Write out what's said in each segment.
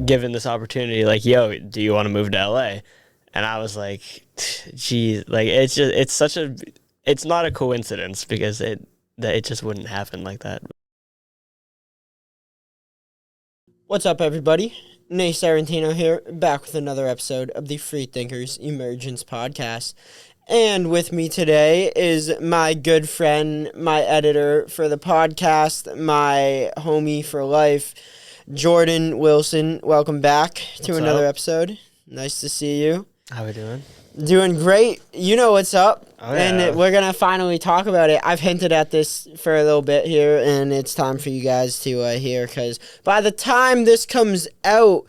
given this opportunity, like, yo, do you want to move to LA? And I was like, geez, like, it's not a coincidence because it just wouldn't happen like that. What's up, everybody? Nate Sarantino here, back with another episode of the Free Thinkers Emergence Podcast. And with me today is my good friend, my editor for the podcast, my homie for life, Jordan Wilson. Welcome back to another episode. Nice to see you. How we doing? Doing great. You know what's up. Oh, yeah. And we're going to finally talk about it. I've hinted at this for a little bit here, and it's time for you guys to hear, because by the time this comes out,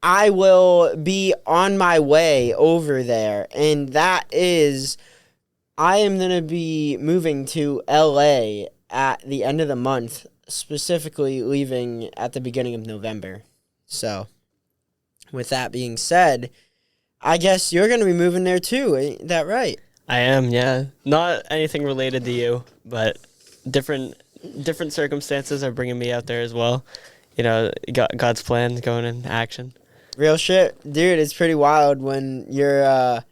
I will be on my way over there, and that is, I am going to be moving to LA at the end of the month, specifically leaving at the beginning of November. So, with that being said, I guess you're going to be moving there too, ain't that right? I am, yeah. Not anything related to you, but different circumstances are bringing me out there as well. You know, God's plan going in action. Real shit. Dude, it's pretty wild when you're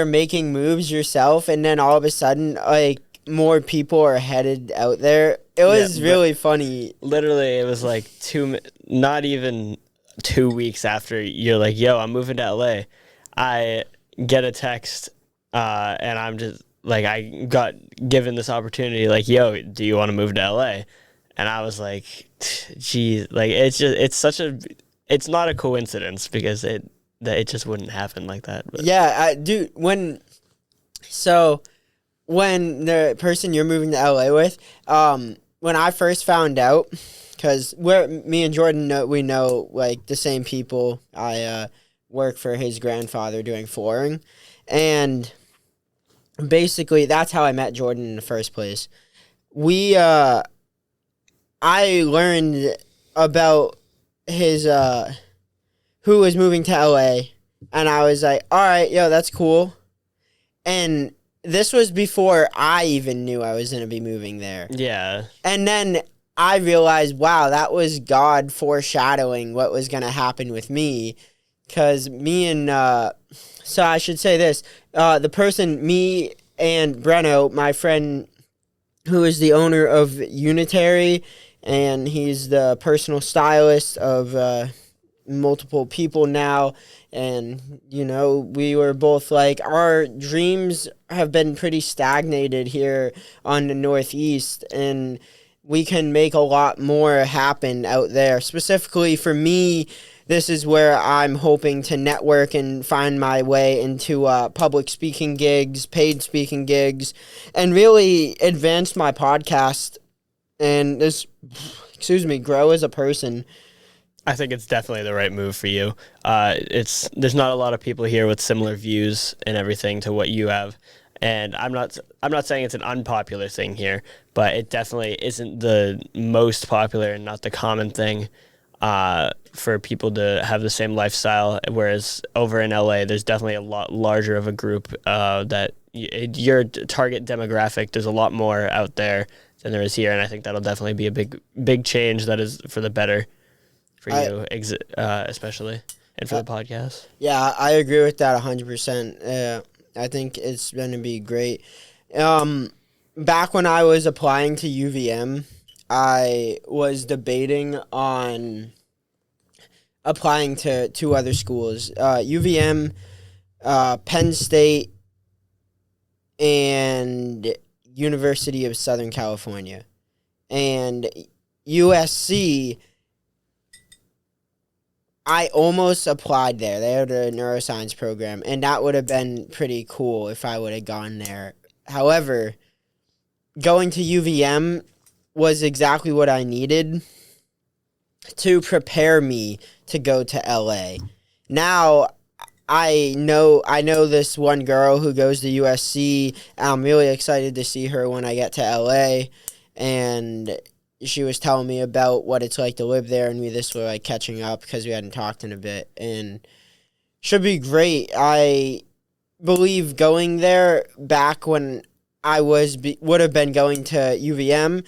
making moves yourself and then all of a sudden, like, more people are headed out there. It was really funny. Literally, it was like not even 2 weeks after you're like, yo, I'm moving to LA. I get a text, and I'm just like, I got given this opportunity, like, yo, do you want to move to LA? And I was like, geez, like, it's not a coincidence because it just wouldn't happen like that. But. Yeah, dude, when the person you're moving to LA with, when I first found out, because me and Jordan we know like the same people. I work for his grandfather doing flooring, and basically that's how I met Jordan in the first place. I learned about his who was moving to LA, and I was like, all right, yo, that's cool. And this was before I even knew I was going to be moving there. Yeah. And then I realized, wow, that was God foreshadowing what was going to happen with me. Because so I should say this, me and Breno, my friend who is the owner of Unitary, and he's the personal stylist of multiple people now. And, you know, we were both like, our dreams have been pretty stagnated here on the Northeast, and we can make a lot more happen out there. Specifically for me, this is where I'm hoping to network and find my way into public speaking gigs, paid speaking gigs, and really advance my podcast and grow as a person. I think it's definitely the right move for you. There's not a lot of people here with similar views and everything to what you have. And I'm not saying it's an unpopular thing here, but it definitely isn't the most popular and not the common thing for people to have the same lifestyle. Whereas over in LA, there's definitely a lot larger of a group that your target demographic. There's a lot more out there than there is here, and I think that'll definitely be a big change that is for the better for you, especially, and for the podcast. Yeah, I agree with that 100%. I think it's going to be great. Back when I was applying to UVM, I was debating on applying to two other schools, UVM, Penn State, and University of Southern California. And USC, I almost applied there. They had a neuroscience program, and that would have been pretty cool if I would have gone there. However, going to UVM was exactly what I needed to prepare me to go to LA. Now, I know this one girl who goes to USC. I'm really excited to see her when I get to LA, and she was telling me about what it's like to live there, and we just were like catching up because we hadn't talked in a bit, and should be great. I believe going there back when I would have been going to UVM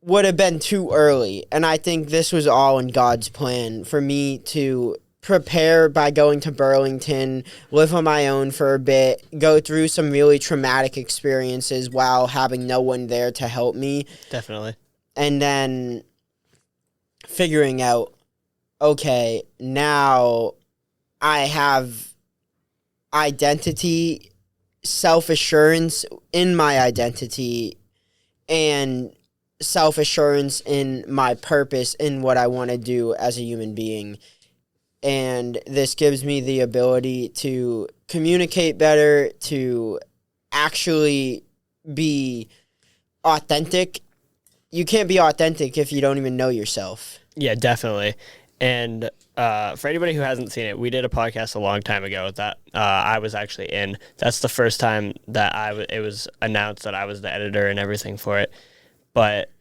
would have been too early. And I think this was all in God's plan for me to prepare by going to Burlington, live on my own for a bit, go through some really traumatic experiences while having no one there to help me. Definitely. And then figuring out, okay, now I have identity, self-assurance in my identity, and self-assurance in my purpose in what I want to do as a human being. And this gives me the ability to communicate better, to actually be authentic. You can't be authentic if you don't even know yourself. Yeah, definitely. And for anybody who hasn't seen it, we did a podcast a long time ago that I was actually in. That's the first time that it was announced that I was the editor and everything for it. But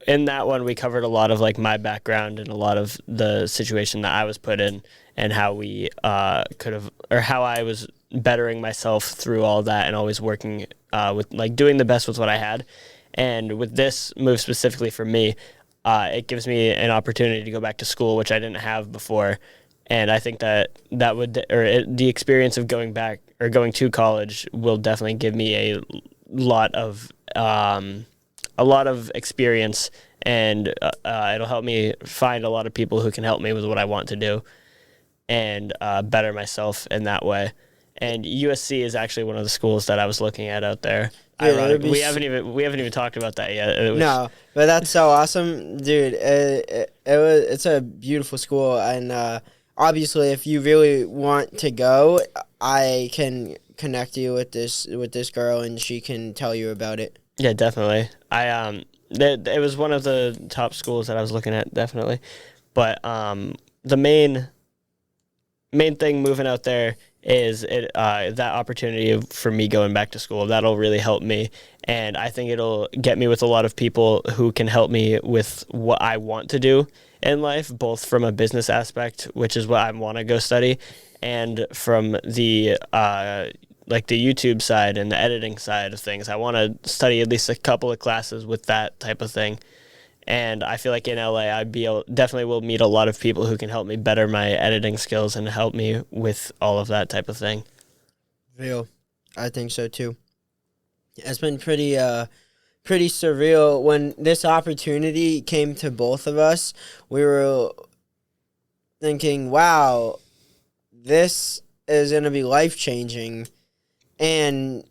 in that one, we covered a lot of like my background and a lot of the situation that I was put in and how we how I was bettering myself through all that and always working with like doing the best with what I had. And with this move specifically for me, it gives me an opportunity to go back to school, which I didn't have before. And I think the experience of going back or going to college will definitely give me a lot of experience, and it'll help me find a lot of people who can help me with what I want to do and better myself in that way. And USC is actually one of the schools that I was looking at out there. Dude, we haven't even talked about that yet. No, but that's so awesome, dude. It's a beautiful school, and obviously, if you really want to go, I can connect you with this girl, and she can tell you about it. Yeah, definitely. It was one of the top schools that I was looking at, definitely. But the main thing moving out there is that opportunity for me going back to school. That'll really help me, and I think it'll get me with a lot of people who can help me with what I want to do in life, both from a business aspect, which is what I want to go study, and from the like the YouTube side and the editing side of things. I want to study at least a couple of classes with that type of thing. And I feel like in LA, definitely will meet a lot of people who can help me better my editing skills and help me with all of that type of thing. Real. I think so too. It's been pretty surreal. When this opportunity came to both of us, we were thinking, wow, this is going to be life-changing. And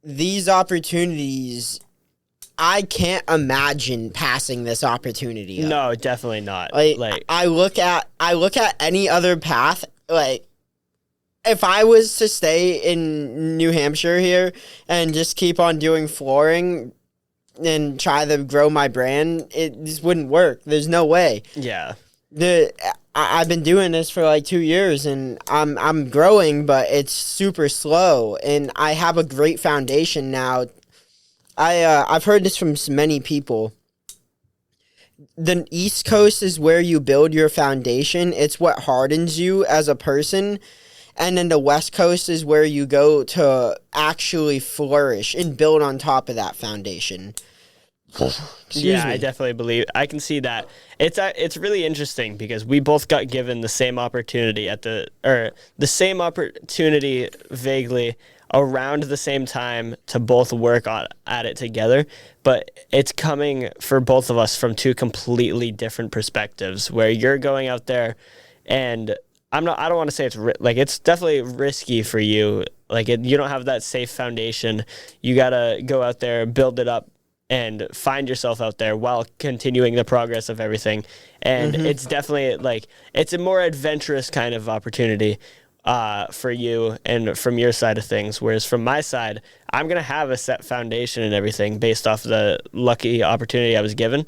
these opportunities, I can't imagine passing this opportunity up. No, definitely not. Like I look at any other path, like if I was to stay in New Hampshire here and just keep on doing flooring and try to grow my brand, it just wouldn't work. There's no way. Yeah. I've been doing this for like 2 years, and I'm growing, but it's super slow, and I have a great foundation now. I've heard this from many people. The East Coast is where you build your foundation. It's what hardens you as a person. And then the West Coast is where you go to actually flourish and build on top of that foundation. Yeah, I definitely believe. I can see that. It's really interesting because we both got given the same opportunity vaguely around the same time to both work at it together, but it's coming for both of us from two completely different perspectives. Where you're going out there, and I don't want to say it's definitely risky for you. You don't have that safe foundation. You gotta go out there, build it up, and find yourself out there while continuing the progress of everything. And it's definitely it's a more adventurous kind of opportunity for you and from your side of things. Whereas from my side, I'm going to have a set foundation and everything based off the lucky opportunity I was given.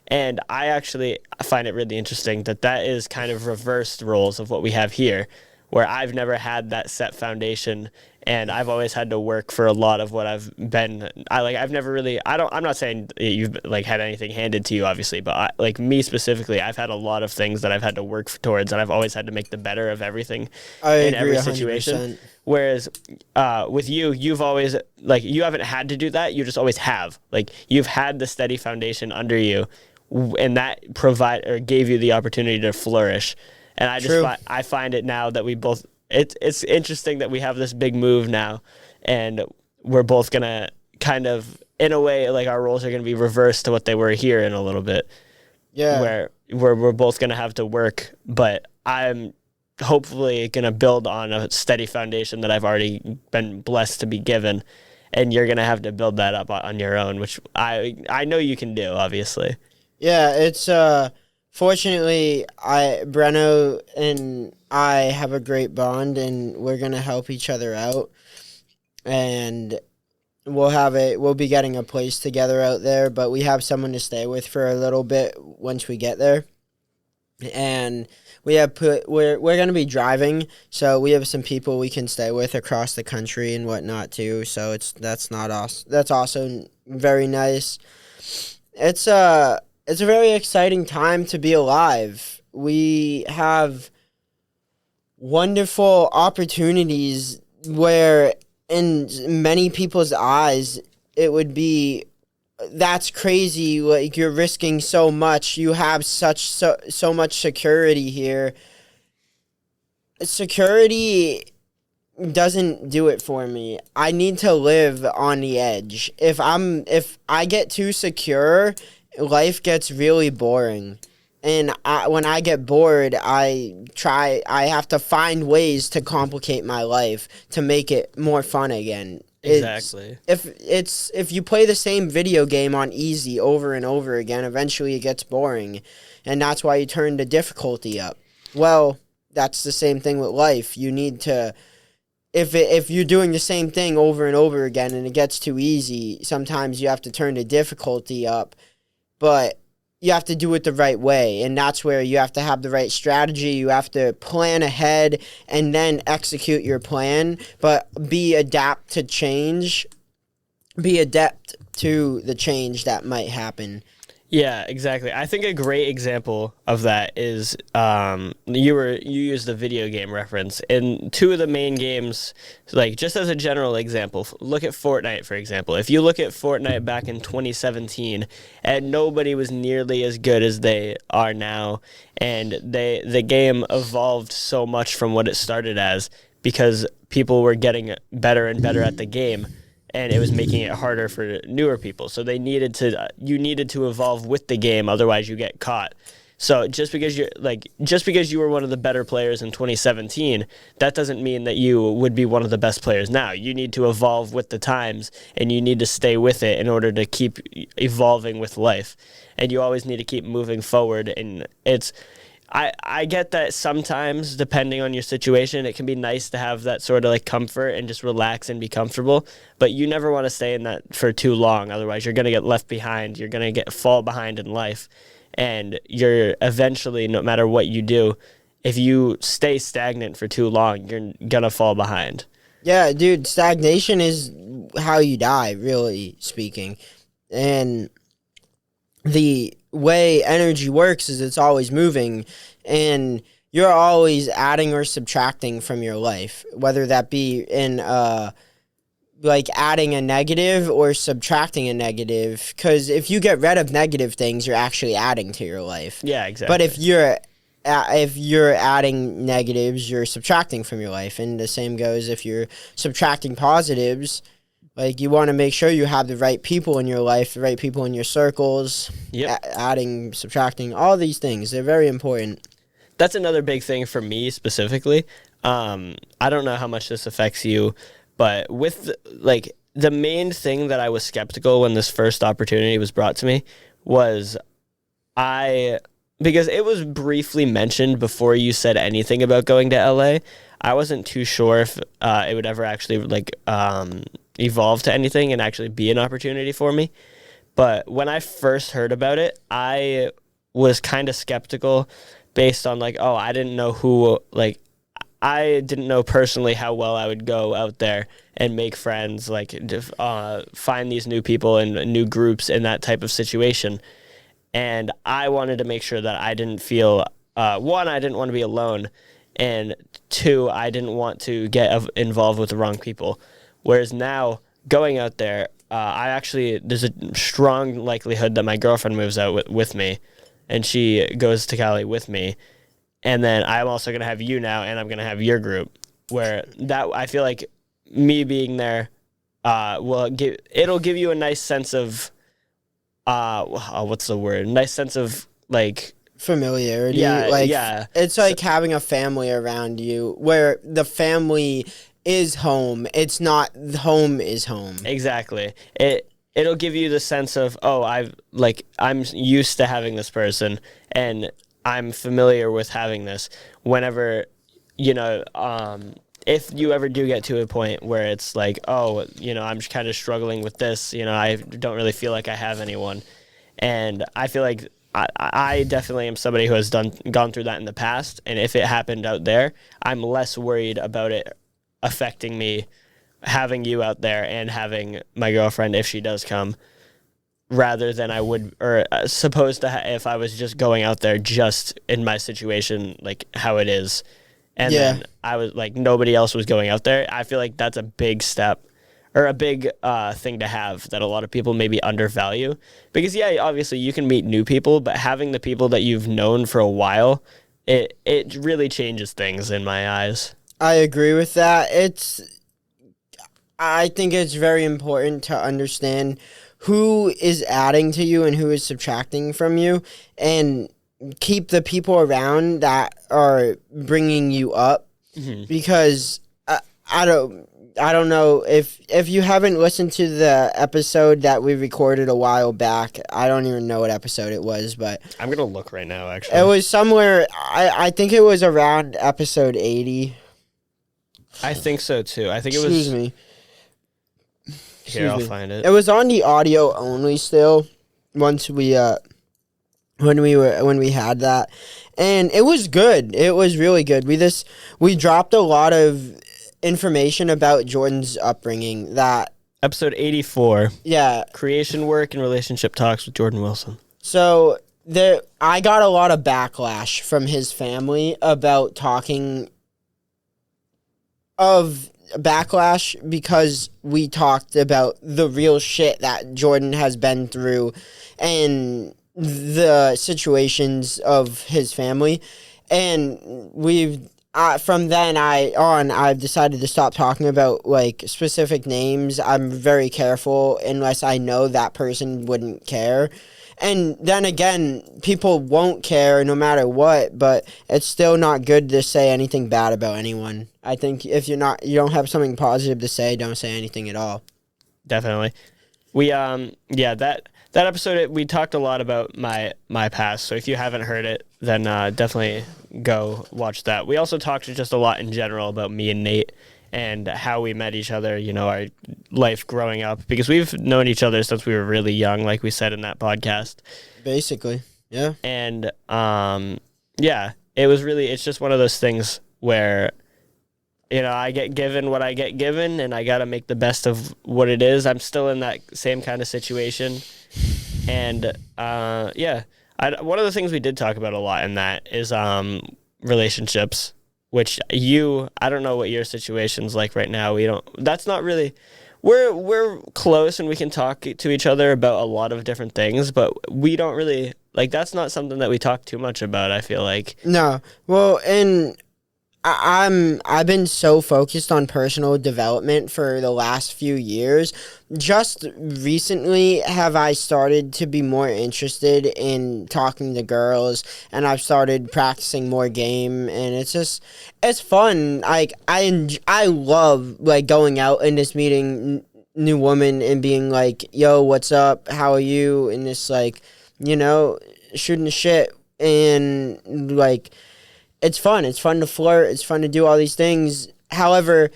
And I actually find it really interesting that is kind of reversed roles of what we have here, where I've never had that set foundation and I've always had to work for a lot of what I've never really, I'm not saying you've like had anything handed to you, obviously, but like me specifically, I've had a lot of things that I've had to work towards, and I've always had to make the better of everything I in agree every 100%. situation. Whereas with you've always, like, you haven't had to do that. You just always have. Like, you've had the steady foundation under you, and that gave you the opportunity to flourish. And True. I find it now that we both, it's interesting that we have this big move now, and we're both gonna kind of, in a way, like, our roles are gonna be reversed to what they were here in a little bit. Yeah. Where we're both gonna have to work, but I'm hopefully gonna build on a steady foundation that I've already been blessed to be given, and you're gonna have to build that up on your own, which I know you can do, obviously. Yeah, it's fortunately Breno and I have a great bond, and we're gonna help each other out, and we'll be getting a place together out there, but we have someone to stay with for a little bit once we get there. And we're gonna be driving, so we have some people we can stay with across the country and whatnot too. So that's also very nice. It's a very exciting time to be alive. We have wonderful opportunities where, in many people's eyes, it would be, that's crazy, like, you're risking so much, you have so much security here. Security doesn't do it for me. I need to live on the edge. If I get too secure, life gets really boring. And when I get bored, I have to find ways to complicate my life to make it more fun again. Exactly. If you play the same video game on easy over and over again, eventually it gets boring, and that's why you turn the difficulty up. Well, that's the same thing with life. You need to, if you're doing the same thing over and over again and it gets too easy, sometimes you have to turn the difficulty up, but you have to do it the right way, and that's where you have to have the right strategy. You have to plan ahead and then execute your plan, but be adept to the change that might happen. Yeah, exactly. I think a great example of that is you used the video game reference in two of the main games. Like, just as a general example, look at Fortnite, for example. If you look at Fortnite back in 2017, and nobody was nearly as good as they are now, and the game evolved so much from what it started as because people were getting better and better at the game, and it was making it harder for newer people. So you needed to evolve with the game, otherwise you get caught. So just because you were one of the better players in 2017, that doesn't mean that you would be one of the best players now. You need to evolve with the times, and you need to stay with it in order to keep evolving with life. And you always need to keep moving forward, and I get that sometimes, depending on your situation, it can be nice to have that sort of like comfort and just relax and be comfortable, but you never want to stay in that for too long. Otherwise, you're going to get left behind. You're going to fall behind in life, and you're eventually, no matter what you do, if you stay stagnant for too long, you're going to fall behind. Yeah, dude, stagnation is how you die, really speaking. And the way energy works is it's always moving, and you're always adding or subtracting from your life, whether that be in like adding a negative or subtracting a negative, because if you get rid of negative things, you're actually adding to your life. Yeah, exactly. But if you're adding negatives, you're subtracting from your life, and the same goes if you're subtracting positives. Like, you want to make sure you have the right people in your life, the right people in your circles. Yep. Adding, subtracting, all these things, they're very important. That's another big thing for me specifically. I don't know how much this affects you, but with the main thing that I was skeptical when this first opportunity was brought to me was because it was briefly mentioned before you said anything about going to LA. I wasn't too sure if it would ever actually evolve to anything and actually be an opportunity for me. But when I first heard about it, I was kind of skeptical based on I didn't know who, I didn't know personally how well I would go out there and make friends, like find these new people and new groups in that type of situation. And I wanted to make sure that I didn't feel, one, I didn't want to be alone, and two, I didn't want to get involved with the wrong people. Whereas now, going out there, there's a strong likelihood that my girlfriend moves out with me, and she goes to Cali with me. And then I'm also going to have you now, and I'm going to have your group, where that I feel like me being there it'll give you a nice sense of, what's the word? Nice sense of, like, familiarity. Yeah, like, yeah. It's like having a family around you where the family is home. It's not home is home. Exactly. It'll give you the sense of, I'm used to having this person, and I'm familiar with having this. Whenever, if you ever do get to a point where it's like, I'm just kind of struggling with this, I don't really feel like I have anyone. And I feel like I definitely am somebody who has gone through that in the past. And if it happened out there, I'm less worried about it affecting me having you out there and having my girlfriend, if she does come, rather than I would, or supposed to if I was just going out there just in my situation, like how it is. And then I was like, nobody else was going out there. I feel like that's a big step, or a big thing to have that a lot of people maybe undervalue. Because, obviously you can meet new people, but having the people that you've known for a while, it really changes things in my eyes. I agree with that. I think it's very important to understand who is adding to you and who is subtracting from you, and keep the people around that are bringing you up. Mm-hmm. Because I don't know if you haven't listened to the episode that we recorded a while back. I don't even know what episode it was, but I'm gonna look right now. Actually, it was somewhere. I think it was around episode 80. I think so too. I think it was. Excuse me. Here, I'll find it. It was on the audio only still. Once we when we had that, and it was good. It was really good. We dropped a lot of information about Jordan's upbringing. That episode 84. Yeah, creation work and relationship talks with Jordan Wilson. So I got a lot of backlash from his family about talking of backlash because we talked about the real shit that Jordan has been through and the situations of his family. And from then I've decided to stop talking about like specific names. I'm very careful unless I know that person wouldn't care. And then again, people won't care no matter what, but it's still not good to say anything bad about anyone. I think if you don't have something positive to say, don't say anything at all. Definitely. We that episode we talked a lot about my past. So if you haven't heard it, then definitely go watch that. We also talked just a lot in general about me and Nate and how we met each other, our life growing up, because we've known each other since we were really young, like we said in that podcast. Basically, yeah. And it's just one of those things where, I get given what I get given, and I got to make the best of what it is. I'm still in that same kind of situation. And, one of the things we did talk about a lot in that is relationships, which I don't know what your situation's like right now. That's not really, we're close and we can talk to each other about a lot of different things, but we don't really, that's not something that we talk too much about, I feel like. No. Well, and I've been so focused on personal development for the last few years. Just recently have I started to be more interested in talking to girls, and I've started practicing more game, and it's fun. Like I love going out and just meeting new women and being like, "Yo, what's up? How are you?" And just shooting the shit and it's fun. It's fun to flirt. It's fun to do all these things. However,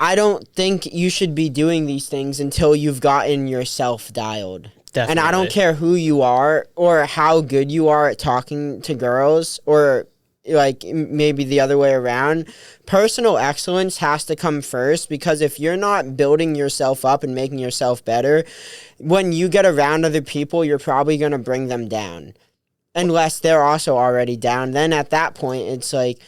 I don't think you should be doing these things until you've gotten yourself dialed. Definitely. And I don't care who you are or how good you are at talking to girls or like maybe the other way around. Personal excellence has to come first, because if you're not building yourself up and making yourself better, when you get around other people, you're probably going to bring them down. Unless they're also already down. Then at that point, it's like,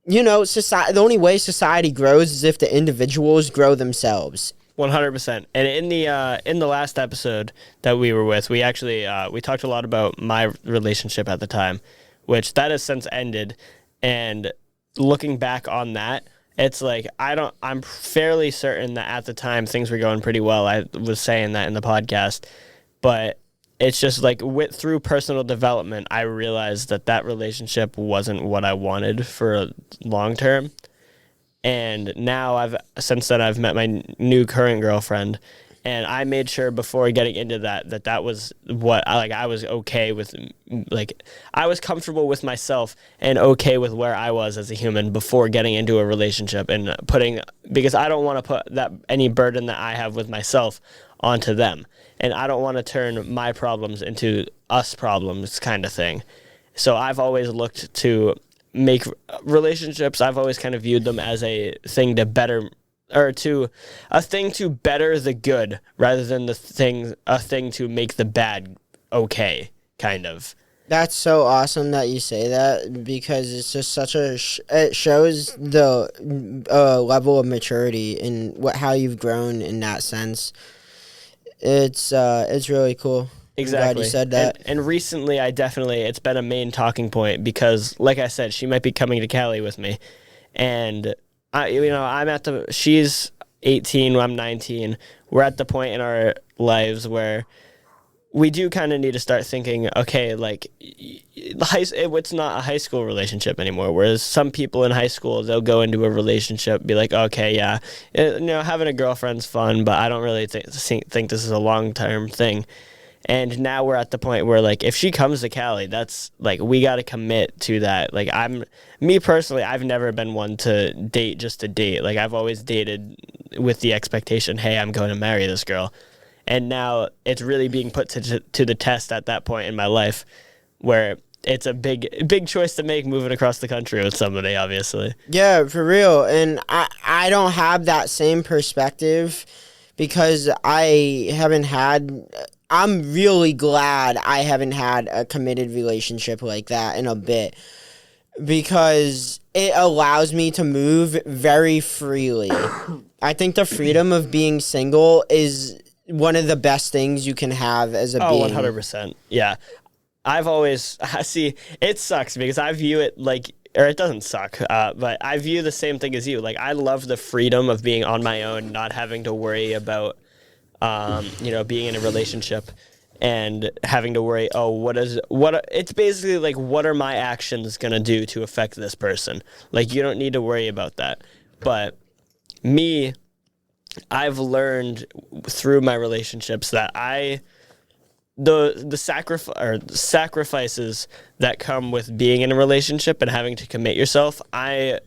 society. The only way society grows is if the individuals grow themselves. 100%. And in the last episode that we were with, we actually we talked a lot about my relationship at the time, which that has since ended. And looking back on that, it's like I'm fairly certain that at the time things were going pretty well. I was saying that in the podcast, but it's just like through personal development, I realized that relationship wasn't what I wanted for long term. And now since then I've met my new current girlfriend, and I made sure before getting into that was what I was okay with, like I was comfortable with myself and okay with where I was as a human before getting into a relationship and because I don't want to put any burden that I have with myself onto them, and I don't want to turn my problems into us problems kind of thing. So I've always looked to make relationships, I've always kind of viewed them as a thing to better, or a thing to better the good rather than a thing to make the bad okay, kind of. That's so awesome that you say that, because it's just it shows the level of maturity in how you've grown in that sense. It's really cool. Exactly. I'm glad you said that. And recently, it's been a main talking point because, like I said, she might be coming to Cali with me, and she's 18, I'm 19. We're at the point in our lives where we do kind of need to start thinking, okay, like it's not a high school relationship anymore. Whereas some people in high school, they'll go into a relationship, be like, okay, yeah, having a girlfriend's fun, but I don't really think this is a long-term thing. And now we're at the point where, like, if she comes to Cali, that's, like, we got to commit to that. Like, me personally, I've never been one to date just to date. Like, I've always dated with the expectation, hey, I'm going to marry this girl. And now it's really being put to the test at that point in my life, where it's a big choice to make, moving across the country with somebody, obviously. Yeah, for real. And I don't have that same perspective, because I'm really glad I haven't had a committed relationship like that in a bit, because it allows me to move very freely. I think the freedom of being single is one of the best things you can have as a being. 100%. Yeah. I've always, see, it sucks because I view it like, or it doesn't suck, but I view the same thing as you. Like, I love the freedom of being on my own, not having to worry about being in a relationship and having to worry, it's basically like, what are my actions going to do to affect this person? Like, you don't need to worry about that. But I've learned through my relationships that the sacrifices that come with being in a relationship and having to commit yourself, I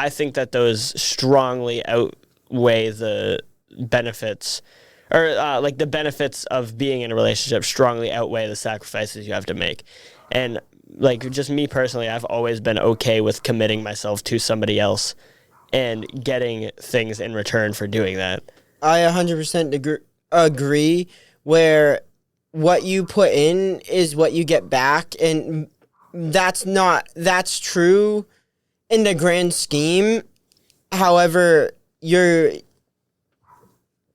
think that those strongly outweigh the benefits, or like the benefits of being in a relationship strongly outweigh the sacrifices you have to make. And like, just me personally, I've always been okay with committing myself to somebody else and getting things in return for doing that. I 100% agree, where what you put in is what you get back, and that's true in the grand scheme. However,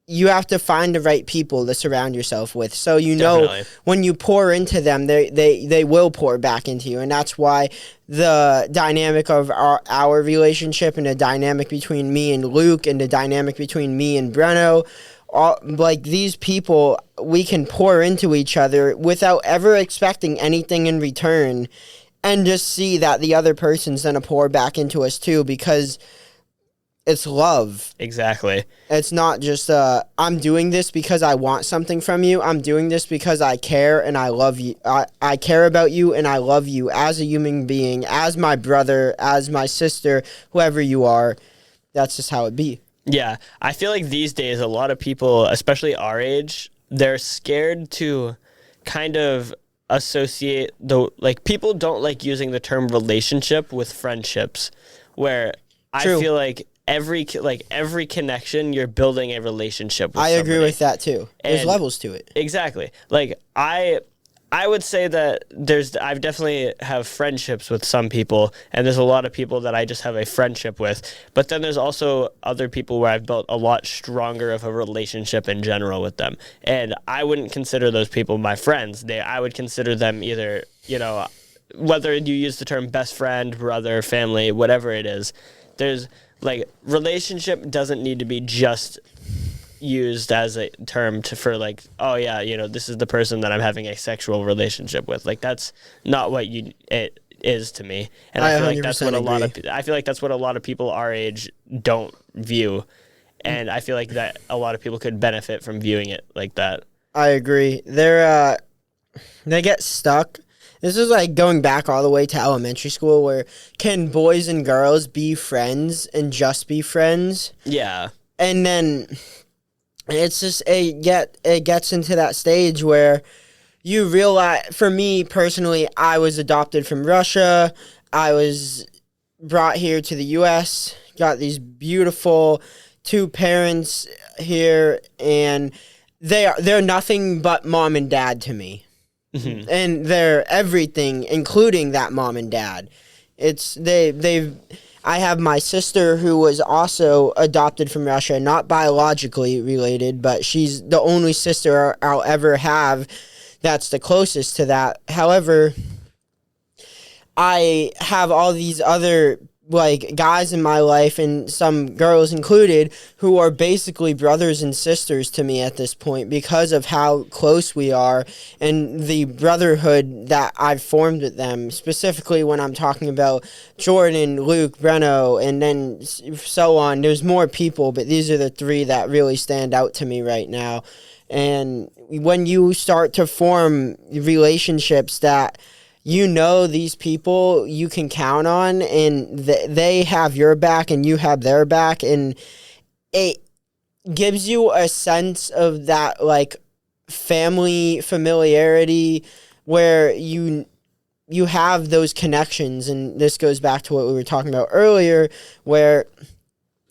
you have to find the right people to surround yourself with. So Definitely. When you pour into them, they will pour back into you. And that's why the dynamic of our relationship, and the dynamic between me and Luke, and the dynamic between me and Breno, like, these people, we can pour into each other without ever expecting anything in return, and just see that the other person's going to pour back into us too, because it's love. Exactly. It's not just I'm doing this because I want something from you. I'm doing this because I care and I love you. I care about you and I love you as a human being, as my brother, as my sister, whoever you are. That's just how it be. Yeah. I feel like these days a lot of people, especially our age, they're scared to kind of associate people don't like using the term relationship with friendships, where True. I feel like every connection, you're building a relationship with I agree somebody. with that too. There's And- levels to it. Exactly. Like I would say that I've definitely have friendships with some people, and there's a lot of people that I just have a friendship with. But then there's also other people where I've built a lot stronger of a relationship in general with them. And I wouldn't consider those people my friends. I would consider them either, whether you use the term best friend, brother, family, whatever it is. There's relationship doesn't need to be just used as a term for this is the person that I'm having a sexual relationship with. Like, that's not what it is to me. And I feel like that's what a lot of people our age don't view. And I feel like that a lot of people could benefit from viewing it like that. I agree. They get stuck. This is like going back all the way to elementary school, where can boys and girls be friends and just be friends? Yeah. And then it's just it gets into that stage where you realize, for me personally, I was adopted from Russia. I was brought here to the U.S., got these beautiful two parents here, and they're nothing but mom and dad to me. Mm-hmm. And they're everything, including that mom and dad. I have my sister who was also adopted from Russia, not biologically related, but she's the only sister I'll ever have that's the closest to that. However, I have all these other guys in my life, and some girls included, who are basically brothers and sisters to me at this point because of how close we are and the brotherhood that I've formed with them, specifically when I'm talking about Jordan, Luke, Breno, and then so on. There's more people, but these are the three that really stand out to me right now. And when you start to form relationships that these people you can count on, and they have your back and you have their back, and it gives you a sense of that family familiarity where you have those connections. And this goes back to what we were talking about earlier, where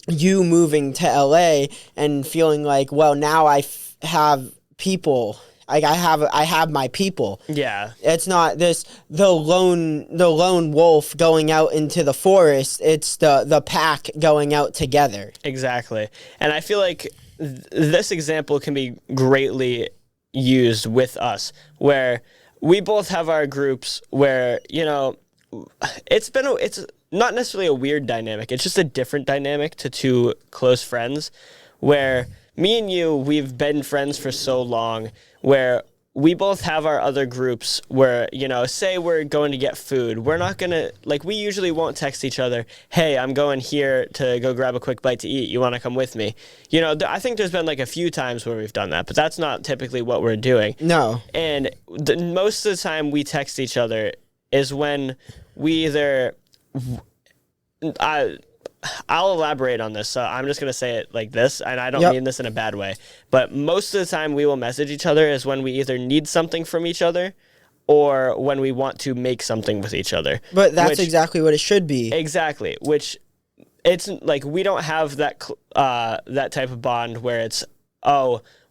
you moving to LA and feeling like, well, now I have people. Like, I have my people. Yeah. It's not the lone wolf going out into the forest. It's the pack going out together. Exactly. And I feel like this example can be greatly used with us, where we both have our groups where, it's not necessarily a weird dynamic. It's just a different dynamic to two close friends, where me and you, we've been friends for so long, where we both have our other groups where, say we're going to get food. We're not going to, we usually won't text each other, hey, I'm going here to go grab a quick bite to eat. You want to come with me? I think there's been a few times where we've done that, but that's not typically what we're doing. No. And most of the time we text each other is when we either... I'll elaborate on this, so I'm just going to say it like this, and I don't mean this in a bad way, but most of the time we will message each other is when we either need something from each other or when we want to make something with each other. But that's exactly what it should be. Exactly, which it's we don't have that that type of bond where it's,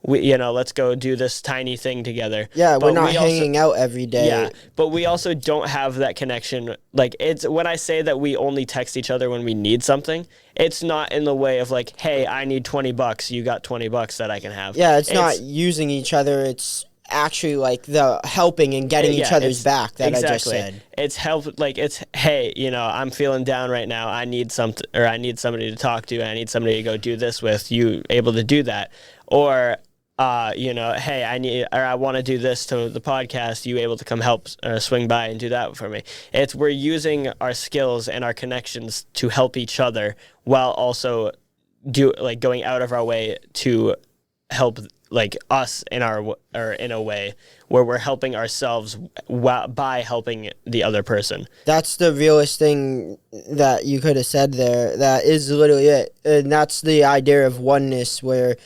let's go do this tiny thing together. Yeah, but we're not hanging out every day. Yeah, but we also don't have that connection. It's when I say that we only text each other when we need something, it's not in the way of hey, I need $20. You got $20 that I can have. Yeah, it's not using each other. It's actually the helping and getting each other's back that exactly. I just said. It's help. It's, hey, I'm feeling down right now. I need something, or I need somebody to talk to. I need somebody to go do this with. You able to do that? Or hey, I want to do this to the podcast. You able to come help swing by and do that for me? We're using our skills and our connections to help each other while also going out of our way to help us in a way where we're helping ourselves by helping the other person. That's the realest thing that you could have said there. That is literally it. And that's the idea of oneness, where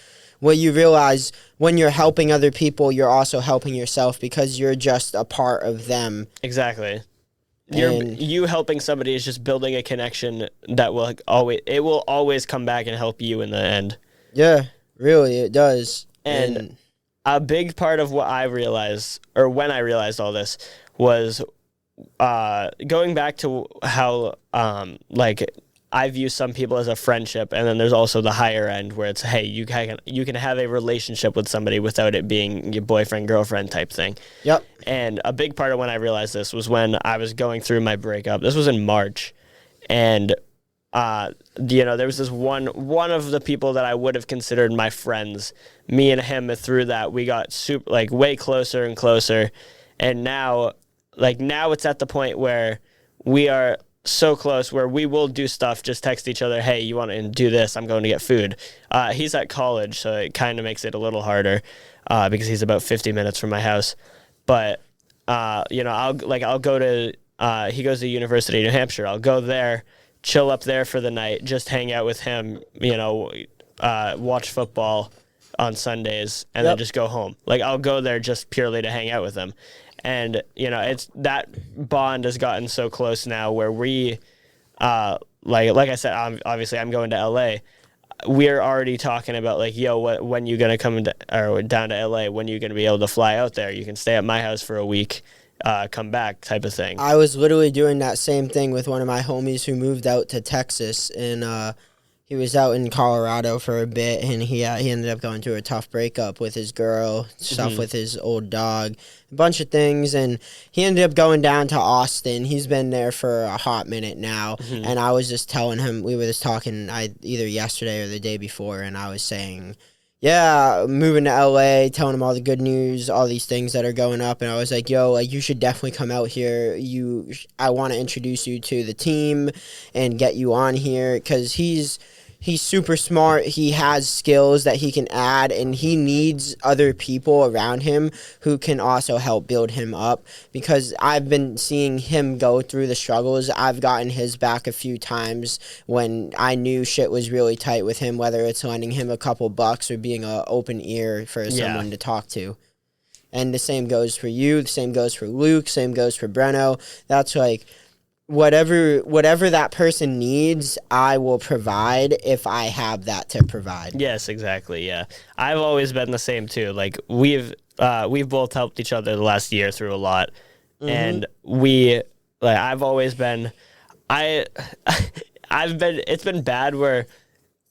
What you realize when you're helping other people, you're also helping yourself because you're just a part of them. Exactly. And You helping somebody is just building a connection that will always come back and help you in the end. yeah, really, it does. And a big part of what I realized, or when I realized all this, was going back to how like I view some people as a friendship, and then there's also the higher end where it's, hey, you can have a relationship with somebody without it being your boyfriend, girlfriend type thing. Yep. And a big part of when I realized this was when I was going through my breakup. This was in March, and there was this one of the people that I would have considered my friends. Me and him, through that, we got way closer and closer, and now it's at the point where we are so close where we will do stuff, just text each other, hey, you want to do this? I'm going to get food. He's at college, so it kind of makes it a little harder because he's about 50 minutes from my house. But I'll go to he goes to University of New Hampshire. I'll go there, chill up there for the night, just hang out with him, watch football on Sundays, and then just go home. Like, I'll go there just purely to hang out with him. And, it's that bond has gotten so close now where we, like I said, obviously I'm going to LA. We're already talking about when you going to come down to LA? When you going to be able to fly out there? You can stay at my house for a week, come back type of thing. I was literally doing that same thing with one of my homies who moved out to Texas, and he was out in Colorado for a bit, and he ended up going through a tough breakup with his girl, stuff with his old dog, a bunch of things, and he ended up going down to Austin. He's been there for a hot minute now, and I was just telling him, we were just talking either yesterday or the day before, and I was saying, yeah, moving to LA, telling him all the good news, all these things that are going up, and I was like, yo, you should definitely come out here. I want to introduce you to the team and get you on here, because he's super smart. He has skills that he can add, and he needs other people around him who can also help build him up, because I've been seeing him go through the struggles. I've gotten his back a few times when I knew shit was really tight with him, whether it's lending him a couple bucks or being an open ear for someone to talk to. And the same goes for you. The same goes for Luke. Same goes for Breno. That's like, whatever that person needs, I will provide if I have that to provide. Yes, exactly. Yeah, I've always been the same too. Like, we've both helped each other the last year through a lot, and I've always been, it's been bad where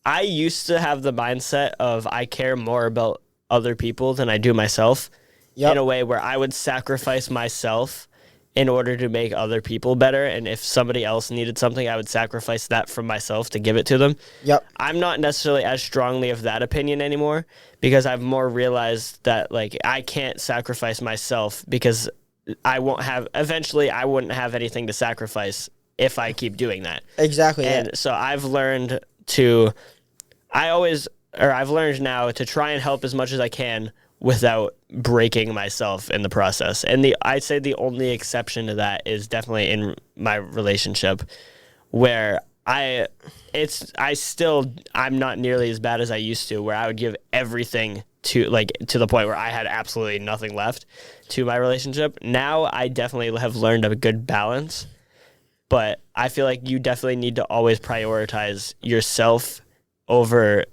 I used to have the mindset of I care more about other people than I do myself. In a way where I would sacrifice myself in order to make other people better, and if somebody else needed something, I would sacrifice that from myself to give it to them. I'm not necessarily as strongly of that opinion anymore, because I've more realized that, like, I can't sacrifice myself, because eventually I wouldn't have anything to sacrifice if I keep doing that. Exactly. And so I've learned now to try and help as much as I can without breaking myself in the process. And I'd say the only exception to that is definitely in my relationship, where I'm not nearly as bad as I used to, where I would give everything to the point where I had absolutely nothing left to my relationship. Now I definitely have learned a good balance, but I feel like you definitely need to always prioritize yourself over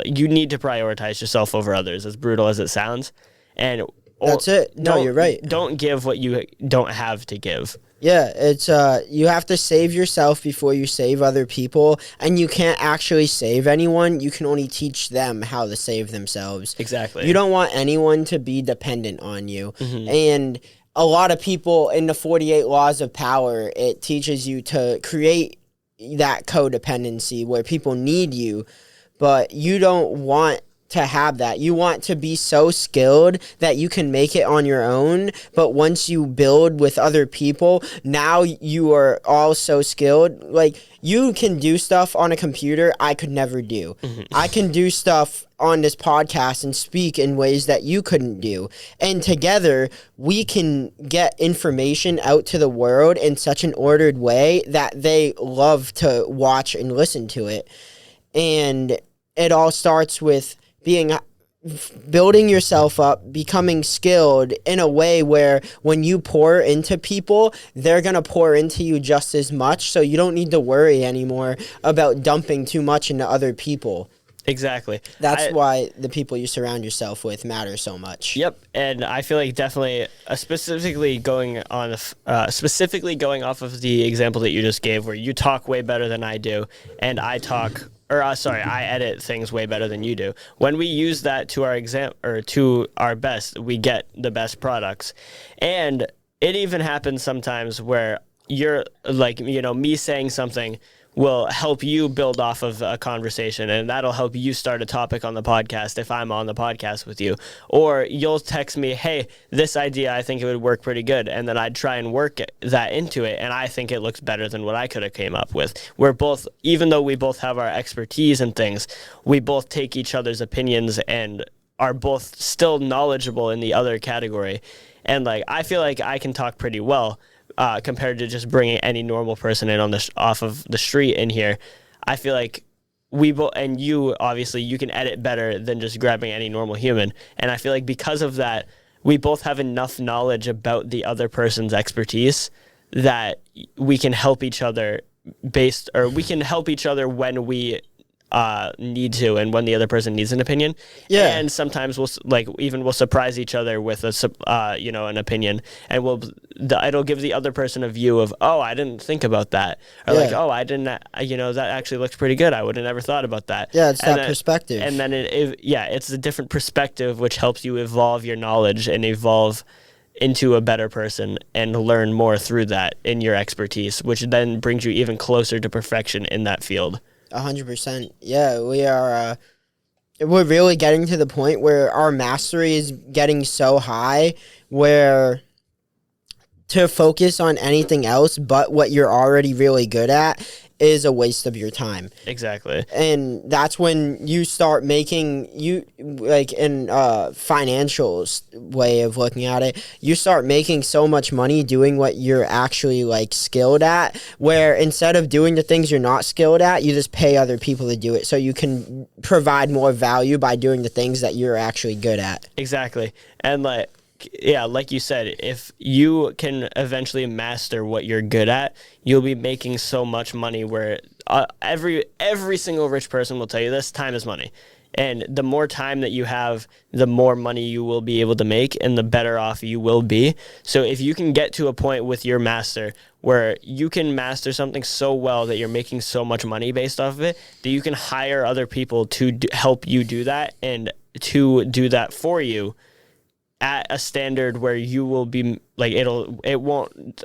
you need to prioritize yourself over others, as brutal as it sounds. And that's it. No, you're right. Don't give what you don't have to give. Yeah, it's you have to save yourself before you save other people, and you can't actually save anyone. You can only teach them how to save themselves. Exactly. You don't want anyone to be dependent on you. And a lot of people in the 48 Laws of Power, it teaches you to create that codependency where people need you, but you don't want to have that. You want to be so skilled that you can make it on your own, but once you build with other people, now you are all so skilled. Like, you can do stuff on a computer I could never do. I can do stuff on this podcast and speak in ways that you couldn't do. And together, we can get information out to the world in such an ordered way that they love to watch and listen to it. And it all starts with being building yourself up, becoming skilled in a way where when you pour into people, they're going to pour into you just as much. So you don't need to worry anymore about dumping too much into other people. Exactly. That's why the people you surround yourself with matter so much. Yep, and I feel like definitely, specifically going off of the example that you just gave, where you talk way better than I do, and I edit things way better than you do. When we use that to our best, we get the best products, and it even happens sometimes where you're like, me saying something will help you build off of a conversation, and that'll help you start a topic on the podcast if I'm on the podcast with you. Or you'll text me, hey, this idea, I think it would work pretty good, and then I'd try and work that into it, and I think it looks better than what I could have came up with. We're both, even though we both have our expertise and things, we both take each other's opinions and are both still knowledgeable in the other category. And like, I feel like I can talk pretty well, compared to just bringing any normal person in off of the street in here. I feel like we both, and you obviously, you can edit better than just grabbing any normal human. And I feel like because of that, we both have enough knowledge about the other person's expertise that we can help each other we can help each other when we need to, and when the other person needs an opinion. Yeah. And sometimes we'll surprise each other with an opinion, and it'll give the other person a view of, oh, I didn't think about that, or like, oh, I didn't, that actually looks pretty good. I would have never thought about that. Yeah, it's perspective. And then it's a different perspective, which helps you evolve your knowledge and evolve into a better person and learn more through that in your expertise, which then brings you even closer to perfection in that field. 100%. Yeah, we're really getting to the point where our mastery is getting so high where to focus on anything else but what you're already really good at is a waste of your time. Exactly. And that's when you start making, in financial way of looking at it, you start making so much money doing what you're actually skilled at, where instead of doing the things you're not skilled at, you just pay other people to do it so you can provide more value by doing the things that you're actually good at. Exactly. And like you said, if you can eventually master what you're good at, you'll be making so much money where every single rich person will tell you this: time is money. And the more time that you have, the more money you will be able to make and the better off you will be. So if you can get to a point with your master where you can master something so well that you're making so much money based off of it, that you can hire other people to help you do that and to do that for you at a standard where you will be it won't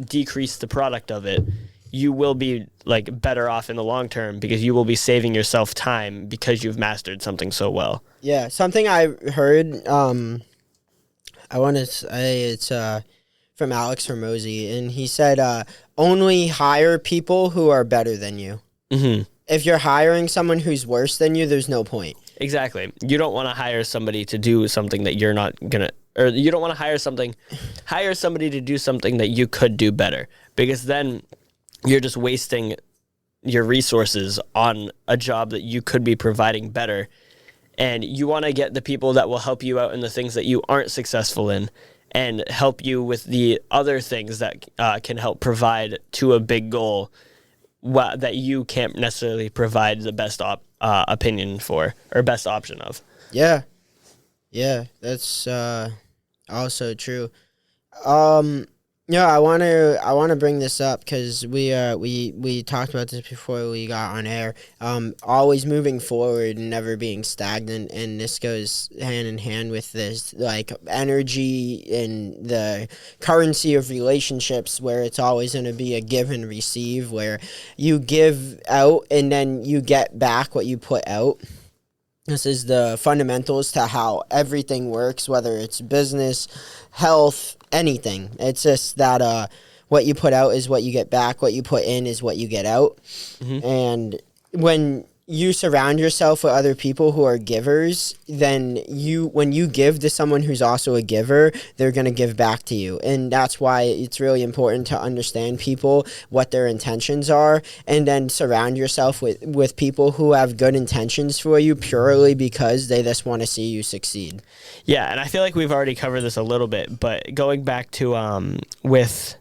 decrease the product of it. You will be better off in the long term because you will be saving yourself time because you've mastered something so well. Yeah, something I heard, I want to say it's from Alex Hormozy, and he said only hire people who are better than you. Mm-hmm. If you're hiring someone who's worse than you, there's no point. Exactly. You don't want to hire somebody to do something that you're not going to, or you don't want to hire somebody to do something that you could do better, because then you're just wasting your resources on a job that you could be providing better. And you want to get the people that will help you out in the things that you aren't successful in and help you with the other things that can help provide to a big goal that you can't necessarily provide the best opinion for or best option of. Yeah, that's also true. Yeah, I want to bring this up because we talked about this before we got on air. Always moving forward and never being stagnant, and this goes hand in hand with this energy and the currency of relationships, where it's always going to be a give and receive, where you give out and then you get back what you put out. This is the fundamentals to how everything works, whether it's business, health, anything. It's just that what you put out is what you get back. What you put in is what you get out. Mm-hmm. And when you surround yourself with other people who are givers, then when you give to someone who's also a giver, they're going to give back to you. And that's why it's really important to understand people, what their intentions are, and then surround yourself with people who have good intentions for you purely because they just want to see you succeed. Yeah, and I feel like we've already covered this a little bit, but going back to with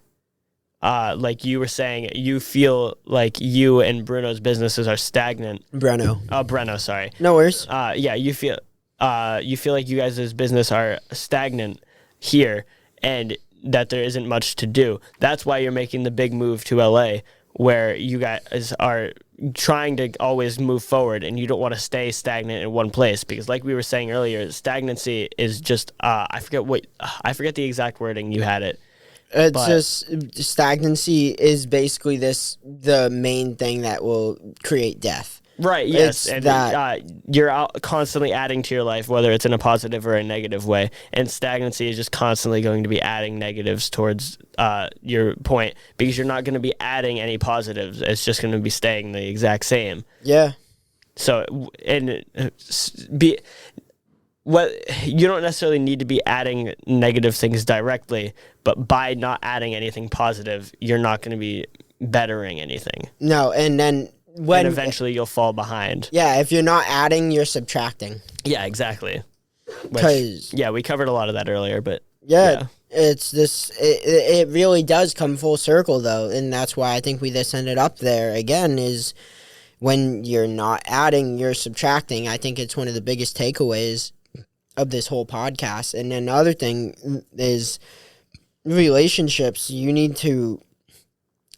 like you were saying, you feel like you and Bruno's businesses are stagnant. Breno, sorry. No worries. Yeah, you feel like you guys' business are stagnant here, and that there isn't much to do. That's why you're making the big move to LA, where you guys are trying to always move forward, and you don't want to stay stagnant in one place, because like we were saying earlier, stagnancy is just I forget the exact wording you had it. It's just stagnancy is basically the main thing that will create death. Right, yes. It's and you're constantly adding to your life, whether it's in a positive or a negative way. And stagnancy is just constantly going to be adding negatives towards your point, because you're not going to be adding any positives. It's just going to be staying the exact same. Yeah. So, you don't necessarily need to be adding negative things directly, but by not adding anything positive, you're not going to be bettering anything. No, and then and eventually you'll fall behind. Yeah, if you're not adding, you're subtracting. Yeah, exactly. We covered a lot of that earlier, but yeah. It's this. It really does come full circle, though, and that's why I think we just ended up there again. Is when you're not adding, you're subtracting. I think it's one of the biggest takeaways of this whole podcast. And then the other thing is relationships. You need to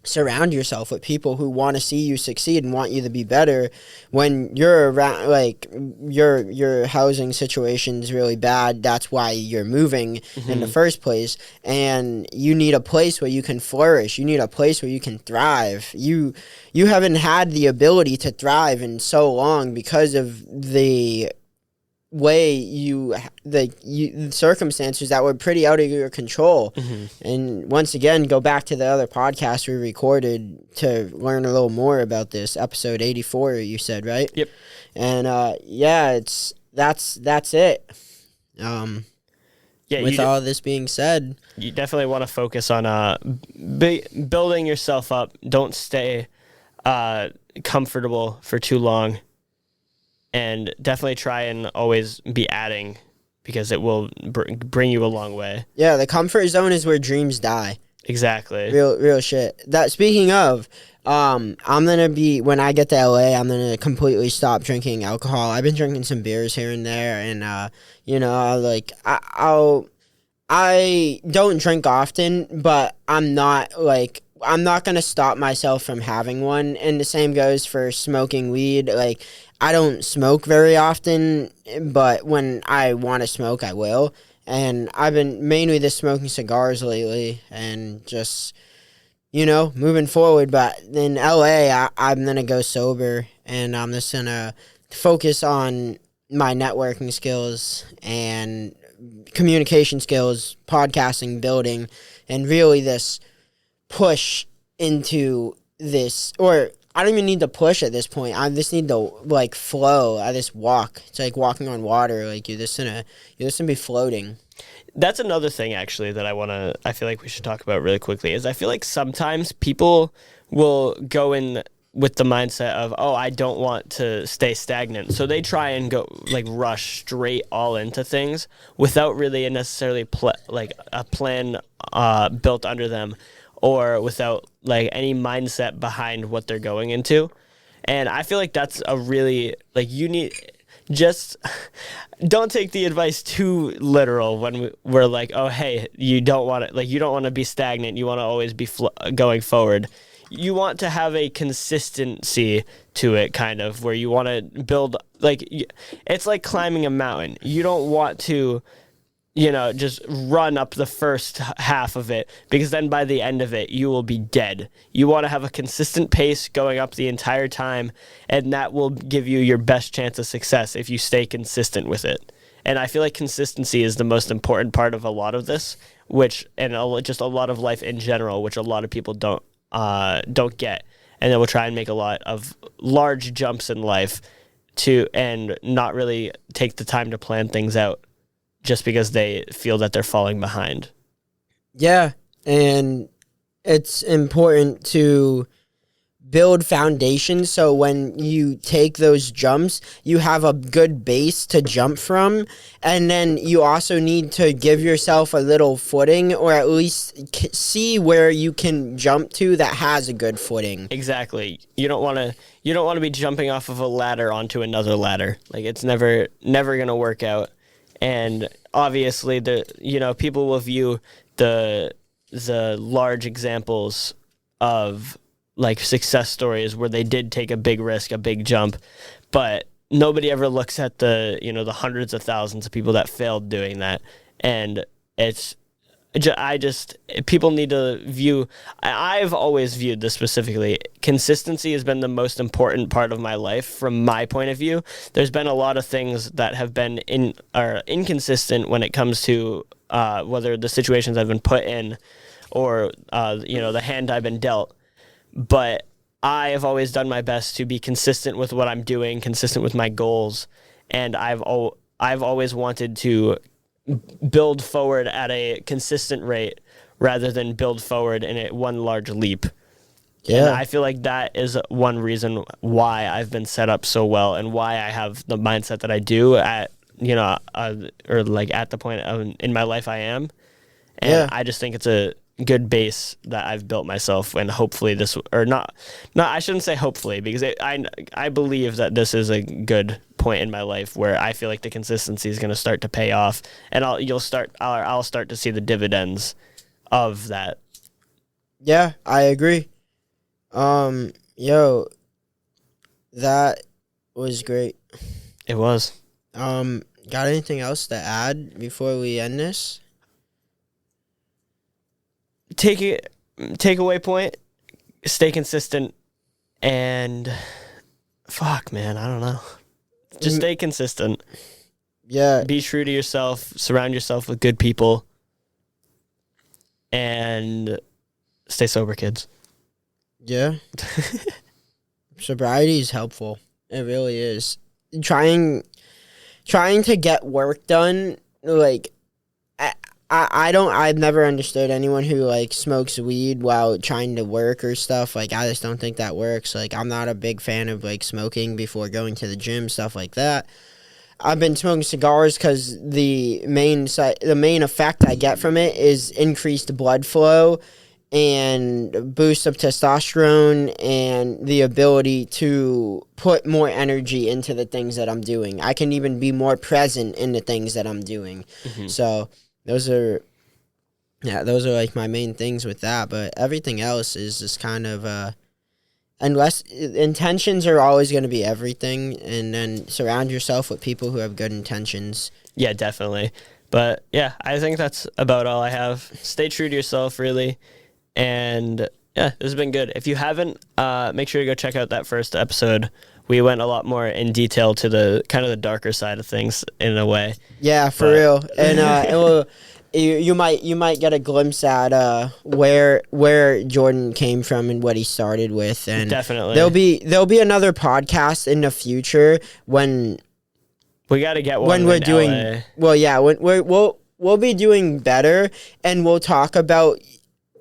surround yourself with people who want to see you succeed and want you to be better. When you're around, like, your housing situation is really bad, that's why you're moving in the first place. And you need a place where you can flourish. You need a place where you can thrive. You haven't had the ability to thrive in so long because of the way the circumstances that were pretty out of your control. And once again, go back to the other podcast we recorded to learn a little more about this. Episode 84, you said, right? Yep. And that's it. With all this being said, you definitely want to focus on building yourself up. Don't stay comfortable for too long. And definitely try and always be adding, because it will bring you a long way. Yeah, the comfort zone is where dreams die. Exactly. Real shit. That, speaking of, I'm gonna be, when I get to LA, I'm gonna completely stop drinking alcohol. I've been drinking some beers here and there, and I don't drink often, but I'm not gonna stop myself from having one. And the same goes for smoking weed. Like, I don't smoke very often, but when I want to smoke, I will. And I've been mainly just smoking cigars lately and just, moving forward. But in LA, I'm going to go sober, and I'm just going to focus on my networking skills and communication skills, podcasting, building, and really this push into this, or I don't even need to push at this point. I just need to flow. I just walk. It's like walking on water. Like you're just gonna be floating. That's another thing actually that I feel like we should talk about really quickly, is I feel like sometimes people will go in with the mindset of, oh, I don't want to stay stagnant. So they try and go rush straight all into things without really necessarily a plan built under them, or without any mindset behind what they're going into. And I feel like that's a really, you need, just don't take the advice too literal when we're like, oh, hey, you don't want to be stagnant. You want to always be going forward. You want to have a consistency to it, kind of, where you want to build, it's like climbing a mountain. You don't want to, just run up the first half of it, because then by the end of it, you will be dead. You want to have a consistent pace going up the entire time, and that will give you your best chance of success if you stay consistent with it. And I feel like consistency is the most important part of a lot of this, just a lot of life in general, which a lot of people don't get. and then will try and make a lot of large jumps in life and not really take the time to plan things out just because they feel that they're falling behind. Yeah, and it's important to build foundations so when you take those jumps, you have a good base to jump from, and then you also need to give yourself a little footing, or at least see where you can jump to that has a good footing. Exactly. You don't want to be jumping off of a ladder onto another ladder. Like, it's never going to work out. And obviously people will view the large examples of like success stories where they did take a big risk, a big jump, but nobody ever looks at the hundreds of thousands of people that failed doing that. And people need to view, I've always viewed this specifically, consistency has been the most important part of my life from my point of view. There's been a lot of things that have been inconsistent when it comes to whether the situations I've been put in or the hand I've been dealt. But I have always done my best to be consistent with what I'm doing, consistent with my goals, and I've always wanted to build forward at a consistent rate rather than build forward in one large leap. Yeah. And I feel like that is one reason why I've been set up so well and why I have the mindset that I do at the point in my life I am. And I just think it's a good base that I've built myself, and hopefully I shouldn't say hopefully, because I believe that this is a good point in my life where I feel like the consistency is going to start to pay off, and I'll start to see the dividends of that. Yeah, I agree. That was great. It was. Got anything else to add before we end this? Takeaway point, stay consistent, and fuck, man, I don't know. Just stay consistent. Yeah. Be true to yourself, surround yourself with good people, and stay sober, kids. Yeah. Sobriety is helpful. It really is. Trying to get work done, like, I've never understood anyone who, like, smokes weed while trying to work or stuff. Like, I just don't think that works. Like, I'm not a big fan of, like, smoking before going to the gym, stuff like that. I've been smoking cigars because the main effect I get from it is increased blood flow and boost of testosterone and the ability to put more energy into the things that I'm doing. I can even be more present in the things that I'm doing. Mm-hmm. So those are like my main things with that. But everything else is just kind of unless intentions are always going to be everything, and then surround yourself with people who have good intentions. Yeah, definitely. But yeah, I think that's about all I have. Stay true to yourself, really. And yeah, this has been good. If you haven't, make sure to go check out that first episode. We went a lot more in detail to the kind of the darker side of things in a way. Yeah, for real. And you might get a glimpse at where Jordan came from and what he started with. And definitely there'll be another podcast in the future when we got to get one when we're doing LA. Well, yeah, when we'll be doing better, and we'll talk about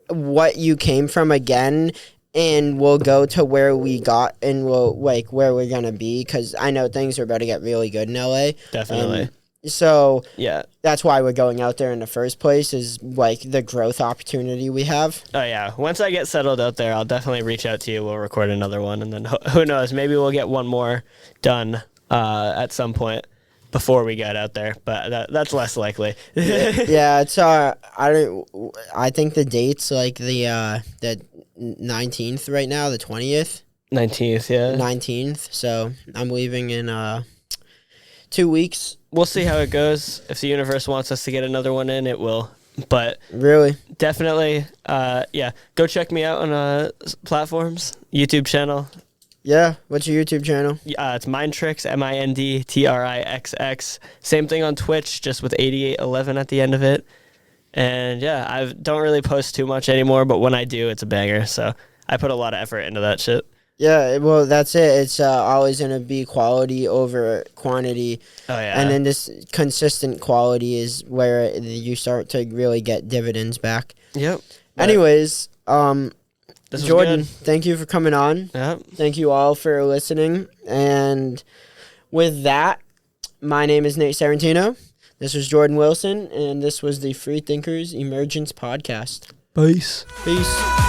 what you came from again, and we'll go to where we got, and we'll like where we're gonna be, because I know things are about to get really good in LA. Definitely. So yeah, that's why we're going out there in the first place, is like the growth opportunity we have. Oh yeah, once I get settled out there, I'll definitely reach out to you. We'll record another one, and then who knows, maybe we'll get one more done at some point before we get out there, but that's less likely. Yeah, it's I think the date's like the 19th right now, the 20th. 19th, yeah. 19th. So I'm leaving in 2 weeks. We'll see how it goes. If the universe wants us to get another one in, it will. But really, definitely, yeah. Go check me out on platforms, YouTube channel. Yeah, what's your YouTube channel? It's Mindtrix, MINDTRIXX. Same thing on Twitch, just with 8811 at the end of it. And yeah, I don't really post too much anymore, but when I do, it's a banger. So I put a lot of effort into that shit. Yeah, well, that's it. It's always going to be quality over quantity. Oh, yeah. And then this consistent quality is where you start to really get dividends back. Yep. But Anyways, this was Jordan, good. thank you for coming on. Yep. Thank you all for listening. And with that, my name is Nate Sarantino. This was Jordan Wilson, and this was the Free Thinkers Emergence Podcast. Peace. Peace.